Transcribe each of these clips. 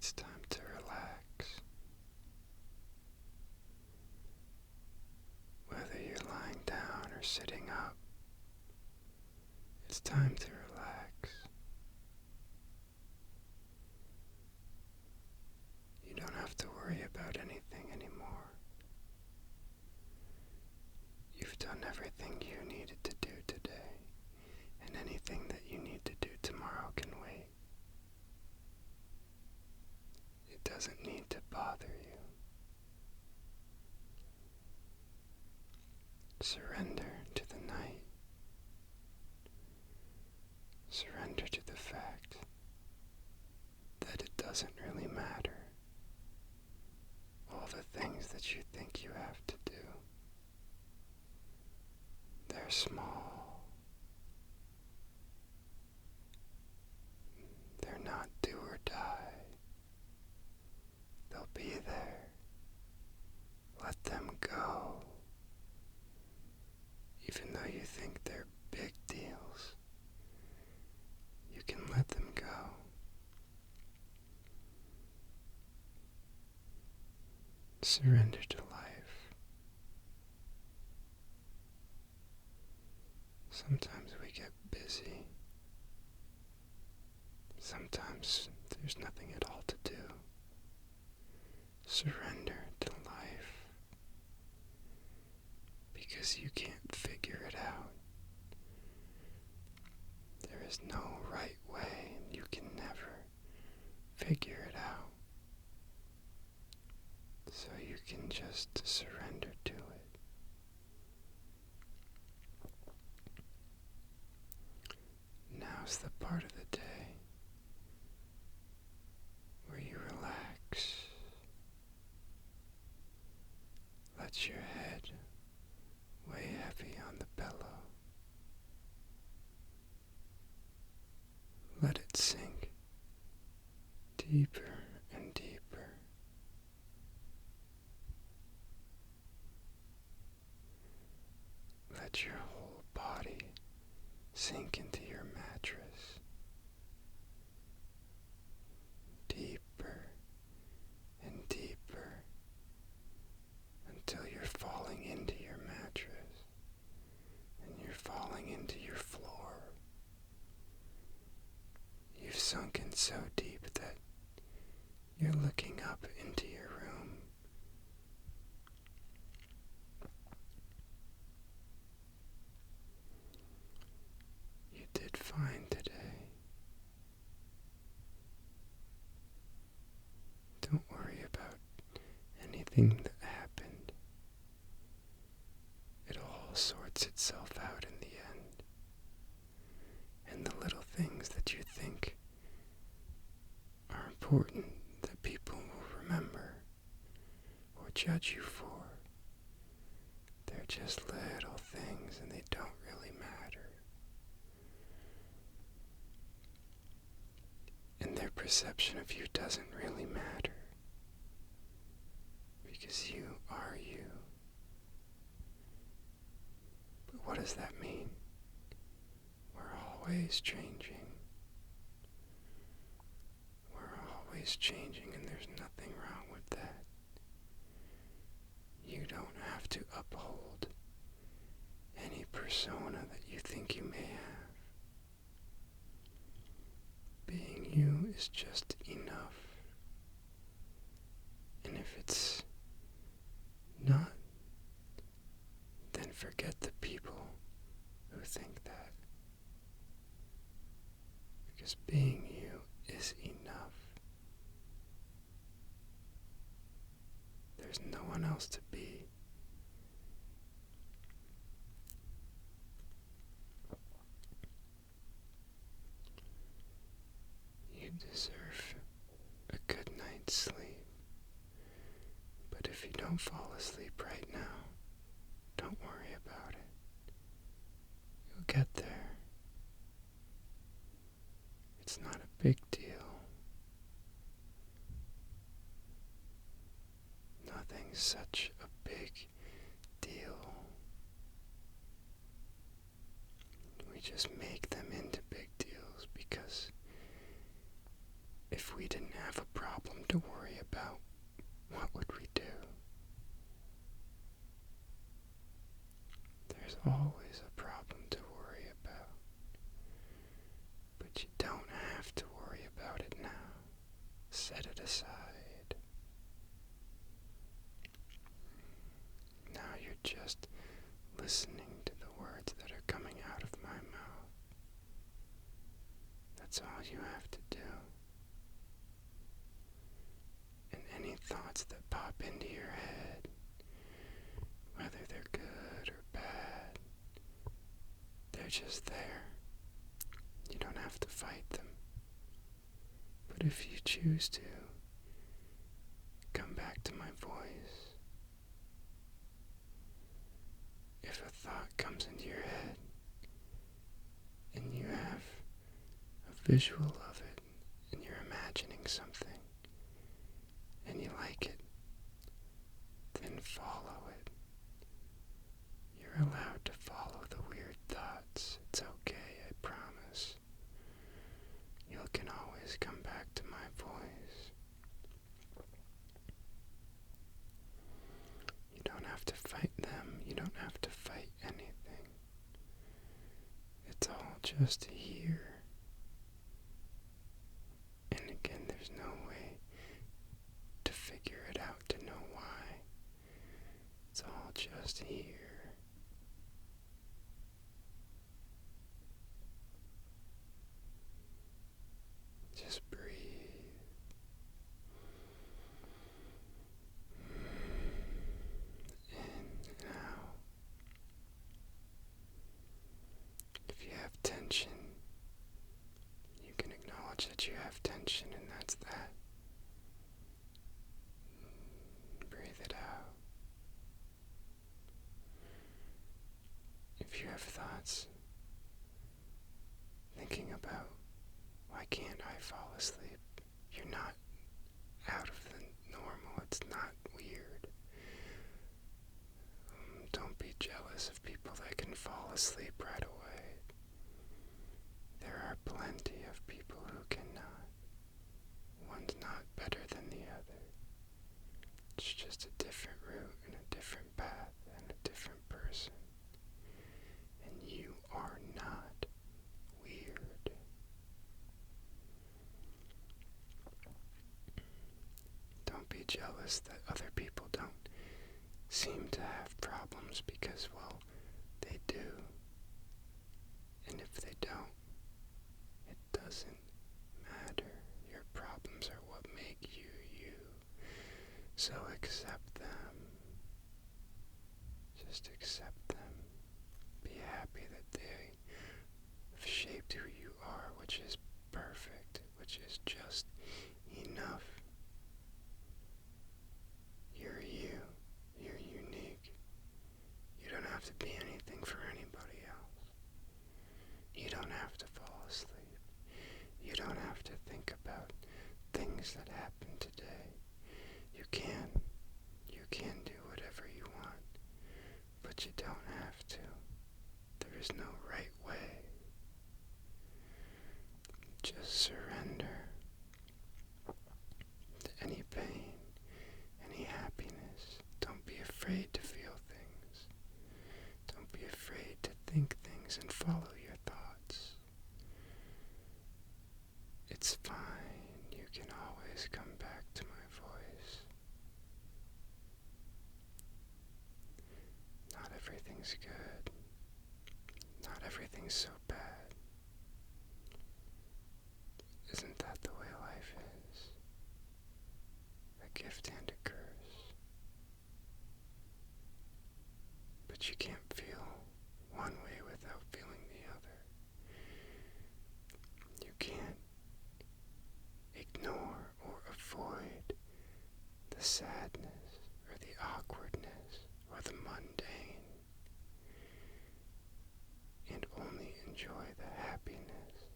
It's time to relax. Whether you're lying down or sitting up, it's time to relax. You don't have to worry about anything anymore. You've done everything you needed to do today, and anything that you need to do tomorrow can wait. It doesn't need to bother you. Surrender to the night. Surrender to the fact that it doesn't really matter. All the things that you think you have to do, they're small. They're not do or die. They'll be there. Let them go. Even though you think they're big deals, you can let them go. Surrender to life. Sometimes we get busy. Sometimes there's nothing at all to do. Surrender to life, because you can't figure it out. There is no right way, and you can never figure it out. So you can just surrender to it. Now's the part of the day where you relax. Let your head weigh heavy on the pillow. Let it sink deeper and deeper. Let your whole body sink into your mattress. Deeper and deeper until you're falling into your mattress and you're falling into your floor. You've sunken so deep that you're looking up into your room. You did fine today. Don't worry about anything that happened. It all sorts itself out in the end. And the little things that you think are important that people will remember or judge you for, they're just little things and they don't really matter. And their perception of you doesn't really matter, because you are you. But what does that mean? We're always changing. We're always changing, and there's nothing wrong with that. You don't have to uphold any persona that you think you may have. Being you is just enough. And if it's not, then forget the people who think that. Because being you is enough. There's no one else to be. You deserve a good night's sleep. But if you don't fall asleep right now, don't worry about it. You'll get there. It's not a big deal. Nothing's such a big deal. We just make them into big deals because if we didn't have a problem to worry about what would we do. There's always a problem to worry about, but you don't have to worry about it now. Set it aside. Now you're just listening to the words that are coming out of my mouth. That's all you have to do. And any thoughts that pop into your head, whether they're good or bad, they're just there. You don't have to fight them. But if you choose to, come back to my voice. If a thought comes into your head and you have a visual of it and you're imagining something and you like it, then follow it. You're allowed to follow the weird thoughts. It's okay, I promise. You can always come back to my voice. You don't have to fight them. You don't have to fight anything. It's all just here. And again, there's no way to figure it out, to know why. It's all just here. Just breathe. In and out. If you have tension, you can acknowledge that you have tension, and that's that. Breathe it out. If you have thoughts thinking about, why can't I fall asleep? You're not out of the normal. It's not weird. Don't be jealous of people that can fall asleep right away. There are plenty of people who cannot. One's not better than the other. It's just a different route and a different path and a different person. And you are not weird. Don't be jealous that other people don't seem to have problems because, well, they do. And if they don't, it doesn't matter. Your problems are what make you you. So accept them. Just accept them. Be happy that they have shaped who you are, which is perfect, which is just enough. You're you. You're unique. You don't have to be anything for anybody else. You don't have to fall asleep. You don't have to think about things that happened today. You can. You can do whatever you want. But you don't have to. There is no right way. Just surrender to any pain, any happiness. Don't be afraid to feel things. Don't be afraid to think things and follow your thoughts. It's fine. You can always come back to my voice. Not everything's good. Not everything's so bad. Isn't that the way life is? A gift and a curse. But you can't feel one way without feeling the other. You can't ignore or avoid the sadness or the awkwardness or the mundane, and only enjoy the happiness.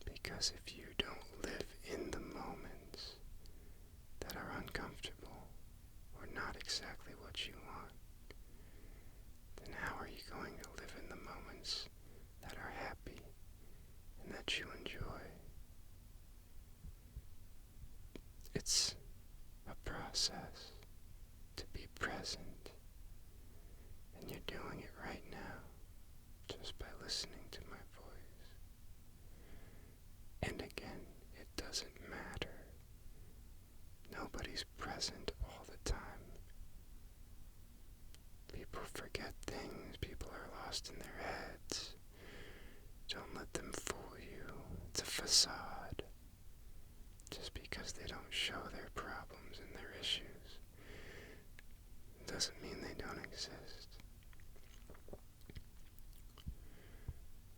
Because if you don't live in the moments that are uncomfortable or not exactly what you want, then how are you going to live in the moments that are happy and that you enjoy? present all the time. People forget things. People are lost in their heads. Don't let them fool you. It's a facade. Just because they don't show their problems and their issues doesn't mean they don't exist.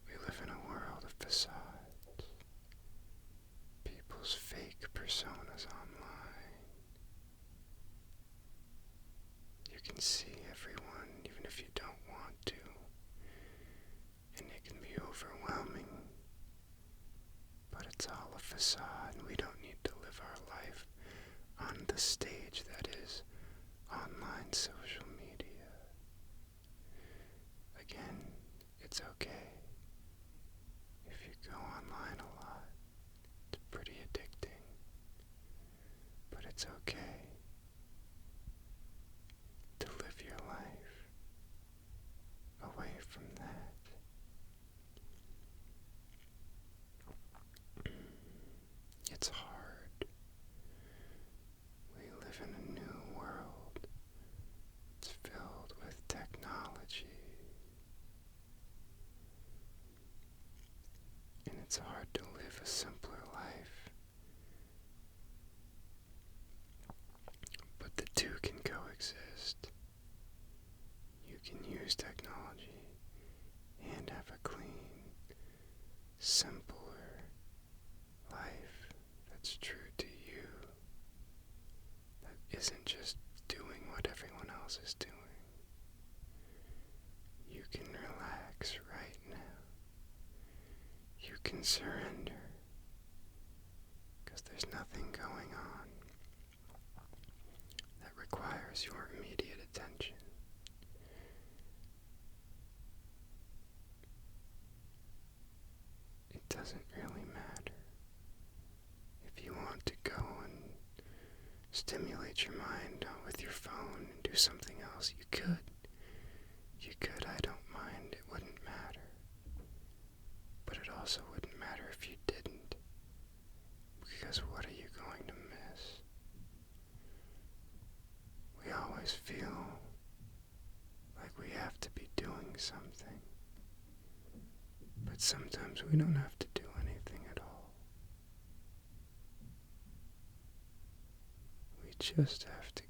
We live in a world of facades. People's fake personas online. You can see everyone even if you don't want to. And it can be overwhelming. But it's all a facade, and we don't need to live our life on the stage that is online social media. Again, it's okay if you go online a lot. It's pretty addicting. But it's okay to live your life away from that. It's hard. We live in a new world. It's filled with technology. And it's hard to live a simpler life. But the two can coexist. You can use technology and have a clean, simpler life that's true to you, that isn't just doing what everyone else is doing. You can relax right now. You can surrender, because there's nothing going on that requires your immediate attention. It doesn't really matter. If you want to go and stimulate your mind with your phone and do something else, you could. You could, I don't mind. It wouldn't matter. But it also wouldn't matter if you didn't. Because what are you going to miss? We always feel like we have to be doing something. But sometimes we don't have to do anything at all. We just have to